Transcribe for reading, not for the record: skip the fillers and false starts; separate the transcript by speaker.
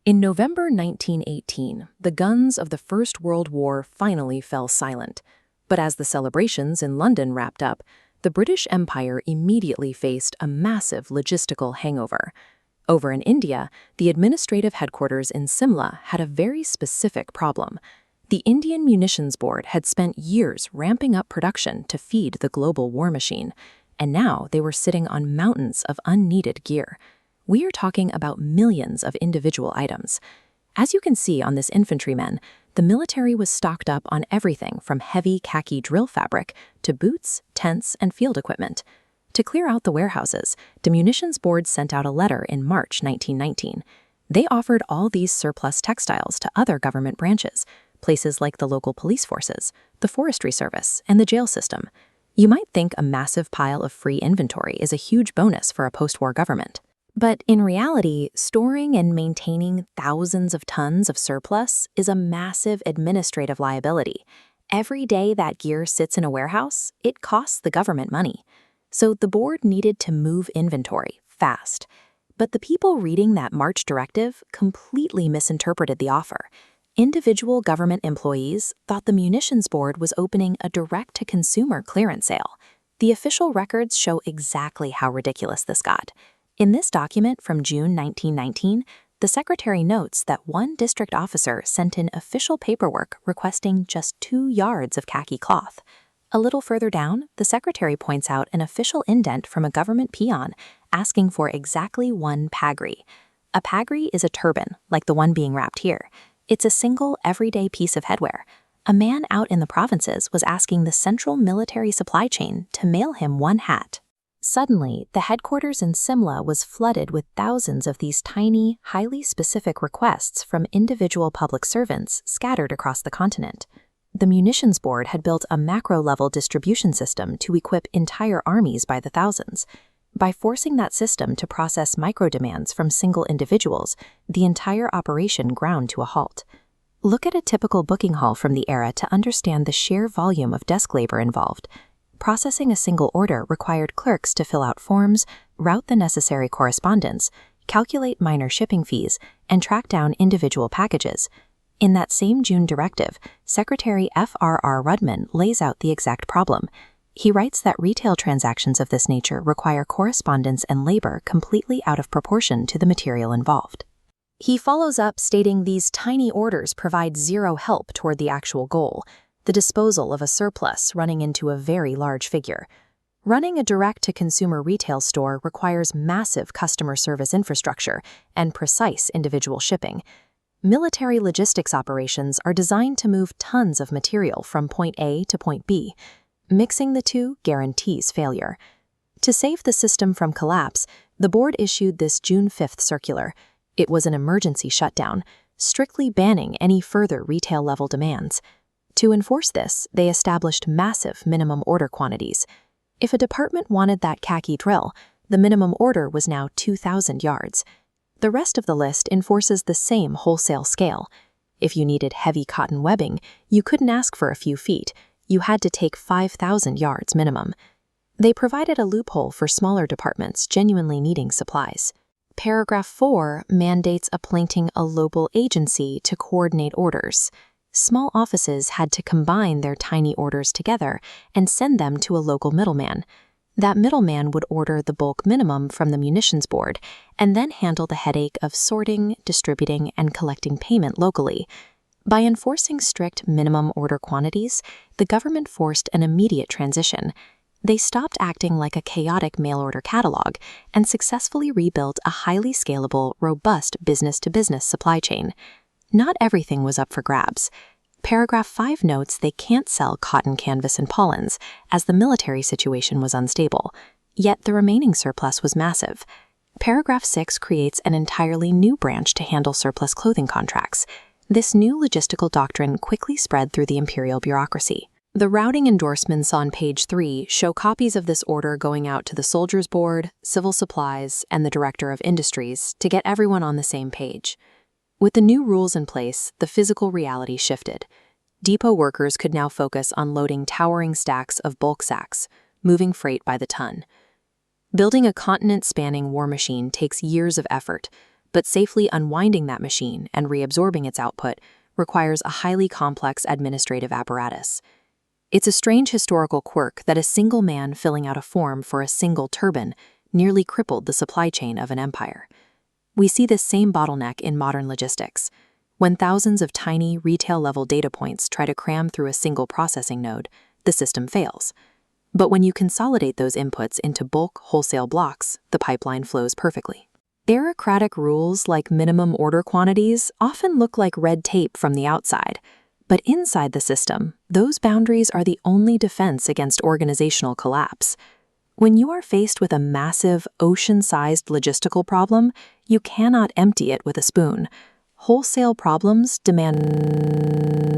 Speaker 1: In November 1918, the guns of the First World War finally fell silent. But as the celebrations in London wrapped up, the British Empire immediately faced a massive logistical hangover. Over in India, the administrative headquarters in Simla had a very specific problem. The Indian Munitions Board had spent years ramping up production to feed the global war machine, and now they were sitting on mountains of unneeded gear. We are talking about millions of individual items. As you can see on this infantryman, the military was stocked up on everything from heavy khaki drill fabric to boots, tents, and field equipment. To clear out the warehouses, the Munitions Board sent out a letter in March 1919. They offered all these surplus textiles to other government branches, places like the local police forces, the forestry service, and the jail system. You might think a massive pile of free inventory is a huge bonus for a post-war government. But in reality, storing and maintaining thousands of tons of surplus is a massive administrative liability. Every day that gear sits in a warehouse, it costs the government money. So the board needed to move inventory fast. But the people reading that March directive completely misinterpreted the offer. Individual government employees thought the Munitions Board was opening a direct-to-consumer clearance sale. The official records show exactly how ridiculous this got. In this document from June 1919, the secretary notes that one district officer sent in official paperwork requesting just 2 yards of khaki cloth. A little further down, the secretary points out an official indent from a government peon asking for exactly 1 pagri. A pagri is a turban, like the one being wrapped here. It's a single, everyday piece of headwear. A man out in the provinces was asking the central military supply chain to mail him 1 hat. Suddenly, the headquarters in Simla was flooded with thousands of these tiny, highly specific requests from individual public servants scattered across the continent. The Munitions Board had built a macro-level distribution system to equip entire armies by the thousands. By forcing that system to process micro-demands from single individuals, the entire operation ground to a halt. Look at a typical booking hall from the era to understand the sheer volume of desk labor involved. Processing a single order required clerks to fill out forms, route the necessary correspondence, calculate minor shipping fees, and track down individual packages. In that same June directive, Secretary F.R.R. Rudman lays out the exact problem. He writes that retail transactions of this nature require correspondence and labor completely out of proportion to the material involved. He follows up stating these tiny orders provide zero help toward the actual goal, the disposal of a surplus running into a very large figure. Running a direct-to-consumer retail store requires massive customer service infrastructure and precise individual shipping. Military logistics operations are designed to move tons of material from point A to point B. Mixing the two guarantees failure. To save the system from collapse, the board issued this June 5th circular. It was an emergency shutdown, strictly banning any further retail-level demands. To enforce this, they established massive minimum order quantities. If a department wanted that khaki drill, the minimum order was now 2,000 yards. The rest of the list enforces the same wholesale scale. If you needed heavy cotton webbing, you couldn't ask for a few feet. You had to take 5,000 yards minimum. They provided a loophole for smaller departments genuinely needing supplies. Paragraph 4 mandates appointing a local agency to coordinate orders. Small offices had to combine their tiny orders together and send them to a local middleman. That middleman would order the bulk minimum from the Munitions Board and then handle the headache of sorting, distributing, and collecting payment locally. By enforcing strict minimum order quantities, the government forced an immediate transition. They stopped acting like a chaotic mail-order catalog and successfully rebuilt a highly scalable, robust business-to-business supply chain. Not everything was up for grabs. Paragraph 5 notes they can't sell cotton canvas and pollens, as the military situation was unstable, yet the remaining surplus was massive. Paragraph 6 creates an entirely new branch to handle surplus clothing contracts. This new logistical doctrine quickly spread through the imperial bureaucracy. The routing endorsements on page 3 show copies of this order going out to the Soldiers' Board, Civil Supplies, and the Director of Industries to get everyone on the same page. With the new rules in place, the physical reality shifted. Depot workers could now focus on loading towering stacks of bulk sacks, moving freight by the ton. Building a continent-spanning war machine takes years of effort, but safely unwinding that machine and reabsorbing its output requires a highly complex administrative apparatus. It's a strange historical quirk that a single man filling out a form for a single turbine nearly crippled the supply chain of an empire. We see this same bottleneck in modern logistics. When thousands of tiny, retail-level data points try to cram through a single processing node, the system fails. But when you consolidate those inputs into bulk, wholesale blocks, the pipeline flows perfectly. Bureaucratic rules like minimum order quantities often look like red tape from the outside, but inside the system, those boundaries are the only defense against organizational collapse. When you are faced with a massive, ocean-sized logistical problem, you cannot empty it with a spoon. Wholesale problems demand